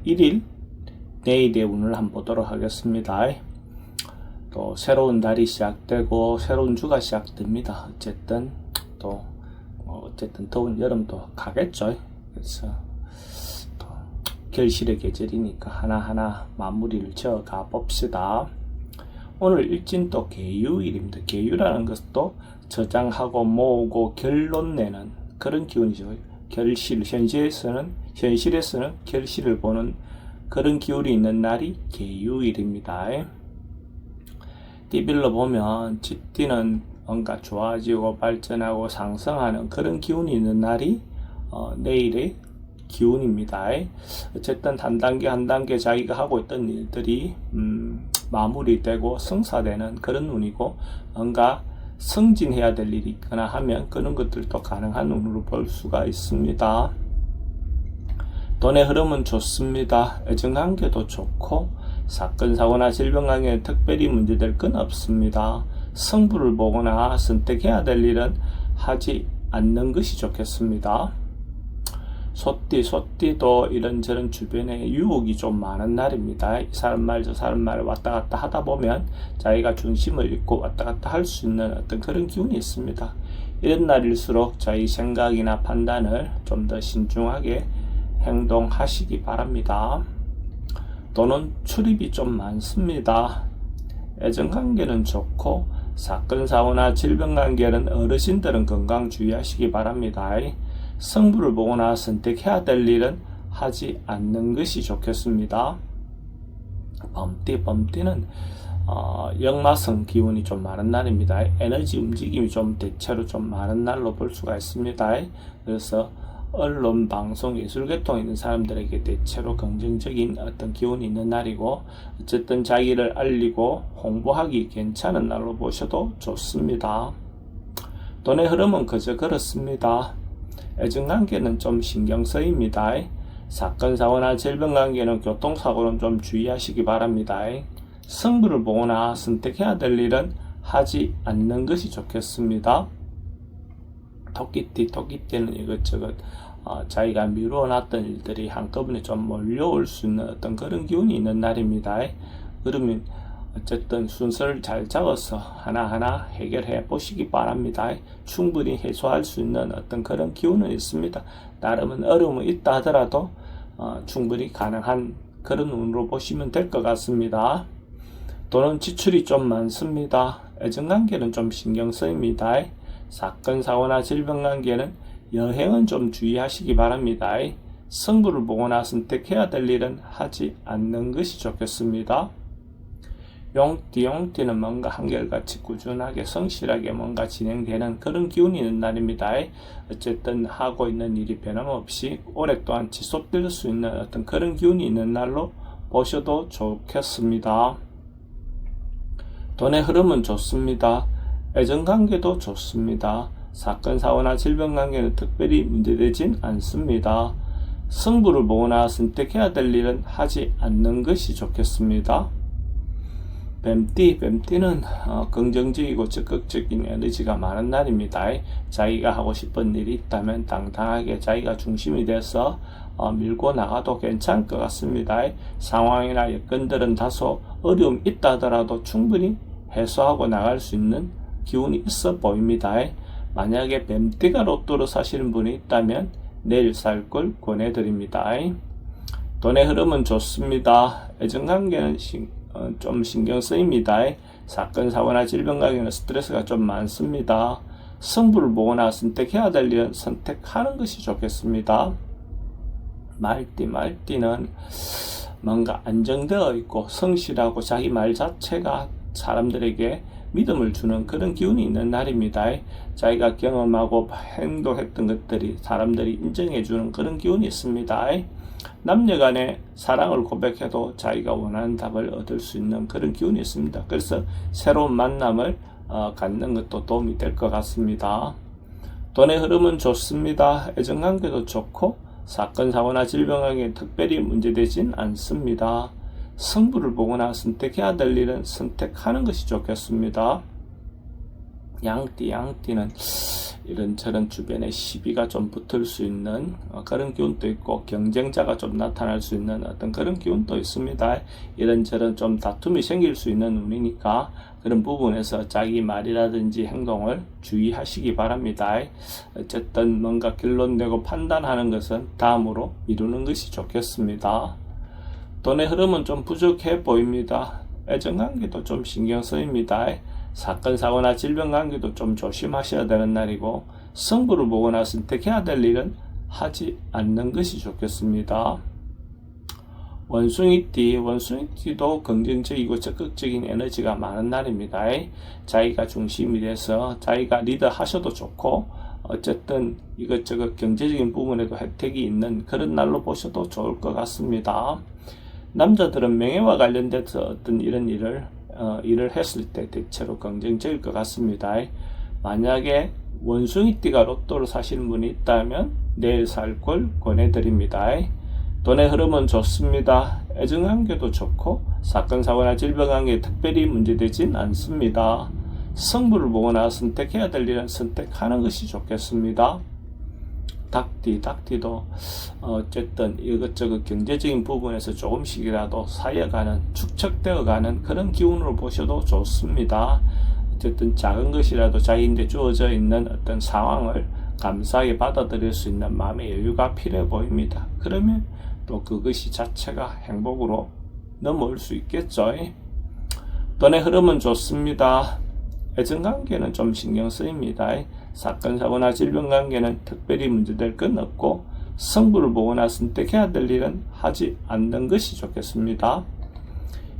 1일 내일의 운을 한번 보도록 하겠습니다. 또 새로운 달이 시작되고 새로운 주가 시작됩니다. 어쨌든 또 어쨌든 더운 여름도 가겠죠. 그래서 또 결실의 계절이니까 하나하나 마무리를 지어 가 봅시다. 오늘 일진도 계유일입니다. 계유라는 것도 저장하고 모으고 결론 내는 그런 기운이죠. 결실, 현실에서는 결실을 보는 그런 기운이 있는 날이 계유일입니다. 띠별로 보면 쥐띠는 뭔가 좋아지고 발전하고 상승하는 그런 기운이 있는 날이 내일의 기운입니다. 어쨌든 한 단계 한 단계 자기가 하고 있던 일들이 마무리되고 성사되는 그런 운이고, 뭔가 승진해야 될 일이 있거나 하면 그런 것들도 가능한 운으로 볼 수가 있습니다. 돈의 흐름은 좋습니다. 애정관계도 좋고 사건 사고나 질병 관계에 특별히 문제될 건 없습니다. 승부를 보거나 선택해야 될 일은 하지 않는 것이 좋겠습니다. 소띠도 이런저런 주변에 유혹이 좀 많은 날입니다. 이 사람 말 저 사람 말 왔다 갔다 하다 보면 자기가 중심을 잃고 왔다 갔다 할 수 있는 어떤 그런 기운이 있습니다. 이런 날일수록 자기 생각이나 판단을 좀 더 신중하게 행동하시기 바랍니다. 돈은 출입이 좀 많습니다. 애정관계는 좋고 사건 사고나 질병 관계는 어르신들은 건강 주의하시기 바랍니다. 승부를 보거나 선택해야 될 일은 하지 않는 것이 좋겠습니다. 범띠는 역마성 기운이 좀 많은 날입니다. 에너지 움직임이 좀 대체로 좀 많은 날로 볼 수가 있습니다. 그래서 언론, 방송, 예술계통에 있는 사람들에게 대체로 긍정적인 어떤 기운이 있는 날이고, 어쨌든 자기를 알리고 홍보하기 괜찮은 날로 보셔도 좋습니다. 돈의 흐름은 그저 그렇습니다. 애정관계는 좀 신경 쓰입니다. 사건 사고나 질병 관계는 교통사고는 좀 주의하시기 바랍니다. 승부를 보거나 선택해야 될 일은 하지 않는 것이 좋겠습니다. 토끼띠는 이것저것 자기가 미루어놨던 일들이 한꺼번에 좀 몰려올 수 있는 어떤 그런 기운이 있는 날입니다. 그러면 어쨌든 순서를 잘 잡아서 하나하나 해결해 보시기 바랍니다. 충분히 해소할 수 있는 어떤 그런 기운은 있습니다. 나름은 어려움은 있다 하더라도 충분히 가능한 그런 운으로 보시면 될 것 같습니다. 돈은 지출이 좀 많습니다. 애정관계는 좀 신경 쓰입니다. 사건 사고나 질병 관계는 여행은 좀 주의하시기 바랍니다. 승부를 보거나 선택해야 될 일은 하지 않는 것이 좋겠습니다. 용띠는 뭔가 한결같이 꾸준하게 성실하게 뭔가 진행되는 그런 기운이 있는 날입니다. 어쨌든 하고 있는 일이 변함없이 오랫동안 지속될 수 있는 어떤 그런 기운이 있는 날로 보셔도 좋겠습니다. 돈의 흐름은 좋습니다. 애정관계도 좋습니다. 사건 사고나 질병 관계는 특별히 문제되진 않습니다. 승부를 보거나 선택해야 될 일은 하지 않는 것이 좋겠습니다. 뱀띠는 긍정적이고 적극적인 에너지가 많은 날입니다. 자기가 하고 싶은 일이 있다면 당당하게 자기가 중심이 돼서 밀고 나가도 괜찮을 것 같습니다. 상황이나 여건들은 다소 어려움이 있다 하더라도 충분히 해소하고 나갈 수 있는 기운이 있어 보입니다. 만약에 뱀띠가 로또로 사시는 분이 있다면 내일 살 걸 권해드립니다. 돈의 흐름은 좋습니다. 애정관계는 좀 신경 쓰입니다. 사건 사고나 질병 관계는 스트레스가 좀 많습니다. 승부를 보거나 선택해야 될 일은 선택하는 것이 좋겠습니다. 말띠는 뭔가 안정되어 있고 성실하고 자기 말 자체가 사람들에게 믿음을 주는 그런 기운이 있는 날입니다. 자기가 경험하고 행동했던 것들이 사람들이 인정해주는 그런 기운이 있습니다. 남녀간의 사랑을 고백해도 자기가 원하는 답을 얻을 수 있는 그런 기운이 있습니다. 그래서 새로운 만남을 갖는 것도 도움이 될 것 같습니다. 돈의 흐름은 좋습니다. 애정관계도 좋고 사건 사고나 질병 관계에 특별히 문제되진 않습니다. 승부를 보거나 선택해야 될 일은 선택하는 것이 좋겠습니다. 양띠는 이런저런 주변에 시비가 좀 붙을 수 있는 그런 기운도 있고, 경쟁자가 좀 나타날 수 있는 어떤 그런 기운도 있습니다. 이런저런 좀 다툼이 생길 수 있는 운이니까 그런 부분에서 자기 말이라든지 행동을 주의하시기 바랍니다. 어쨌든 뭔가 결론 내고 판단하는 것은 다음으로 미루는 것이 좋겠습니다. 돈의 흐름은 좀 부족해 보입니다. 애정관계도 좀 신경 쓰입니다. 사건, 사고나 질병 관계도 좀 조심하셔야 되는 날이고, 승부를 보거나 선택해야 될 일은 하지 않는 것이 좋겠습니다. 원숭이띠도 긍정적이고 적극적인 에너지가 많은 날입니다. 자기가 중심이 돼서 자기가 리더 하셔도 좋고, 어쨌든 이것저것 경제적인 부분에도 혜택이 있는 그런 날로 보셔도 좋을 것 같습니다. 남자들은 명예와 관련돼서 어떤 이런 일을 했을 때 대체로 긍정적일 것 같습니다. 만약에 원숭이띠가 로또를 사시는 분이 있다면 내일 살 걸 권해드립니다. 돈의 흐름은 좋습니다. 애정관계도 좋고 사건, 사고나 질병관계에 특별히 문제되진 않습니다. 승부를 보거나 선택해야 될 일은 선택하는 것이 좋겠습니다. 닭띠도 어쨌든 이것저것 경제적인 부분에서 조금씩이라도 쌓여가는, 축적되어가는 그런 기운으로 보셔도 좋습니다. 어쨌든 작은 것이라도 자기인데 주어져 있는 어떤 상황을 감사하게 받아들일 수 있는 마음의 여유가 필요해 보입니다. 그러면 또 그것이 자체가 행복으로 넘어올 수 있겠죠. 돈의 흐름은 좋습니다. 애정관계는 좀 신경 쓰입니다. 사건, 사고나 질병 관계는 특별히 문제될 건 없고, 승부를 보거나 선택해야 될 일은 하지 않는 것이 좋겠습니다.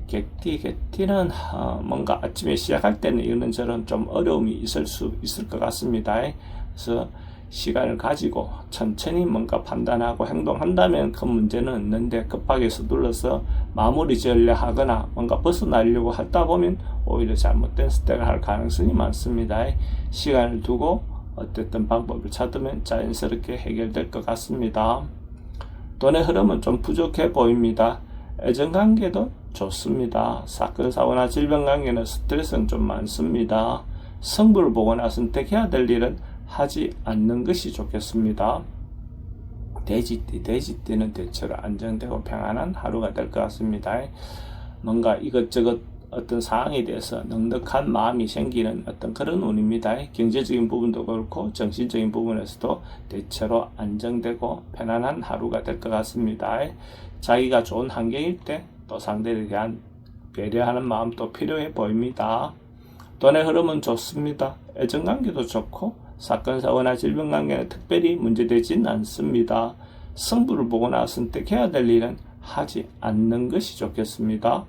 개띠는 뭔가 아침에 시작할 때는 이런저런 좀 어려움이 있을 수 있을 것 같습니다. 그래서 시간을 가지고 천천히 뭔가 판단하고 행동한다면 큰 문제는 없는데, 급하게 서둘러서 마무리 지으려 하거나 뭔가 벗어나려고 하다 보면 오히려 잘못된 선택을 할 가능성이 많습니다. 시간을 두고 어쨌든 방법을 찾으면 자연스럽게 해결될 것 같습니다. 돈의 흐름은 좀 부족해 보입니다. 애정관계도 좋습니다. 사건, 사고나 질병 관계는 스트레스는 좀 많습니다. 승부를 보거나 선택해야 될 일은 하지 않는 것이 좋겠습니다. 돼지띠는 대체로 안정되고 평안한 하루가 될 것 같습니다. 뭔가 이것저것 어떤 상황에 대해서 넉넉한 마음이 생기는 어떤 그런 운입니다. 경제적인 부분도 그렇고 정신적인 부분에서도 대체로 안정되고 편안한 하루가 될 것 같습니다. 자기가 좋은 환경일 때 또 상대에 대한 배려하는 마음도 필요해 보입니다. 돈의 흐름은 좋습니다. 애정관계도 좋고 사건, 사고나 질병 관계는 특별히 문제되진 않습니다. 승부를 보거나 선택해야 될 일은 하지 않는 것이 좋겠습니다.